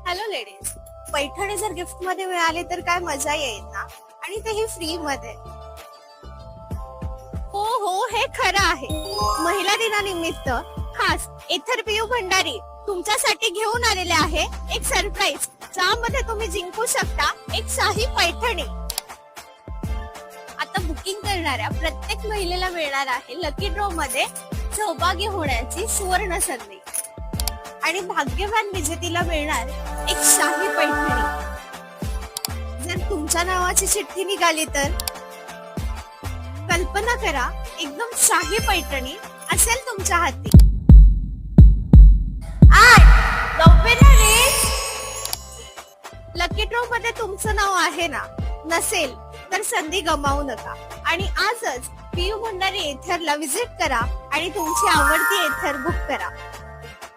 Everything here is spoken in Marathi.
हॅलो लेडीज, पैठणी जर गिफ्ट मध्ये मिळाली तर काय मजा येईल ना, आणि तेही फ्री मध्ये. हो हो, हे खरं आहे. महिला दिनानिमित्त खास एथर पीयू भंडारी तुमच्यासाठी घेऊन आलेले आहे एक सरप्राईज, ज्यामध्ये तुम्ही जिंकू शकता एक शाही पैठणी. आता बुकिंग करणाऱ्या प्रत्येक महिलेला मिळणार आहे लकी ड्रॉ मध्ये सहभागी होण्याची सुवर्ण संधी, आणि भाग्यवान विजेतीला मिळणार एक शाही पैठणी. जर तुमच्या नावाची चिठ्ठी निघाली तर कल्पना करा, एकदम शाही पैठणी असेल तुमच्या हाती. लकी ड्रॉ मध्ये तुमचं नाव आहे ना, नसेल तर संधी गमावू नका, आणि आजच पीयू भंडारी एथरला विजिट करा आणि तुमची आवडती एथर बुक करा.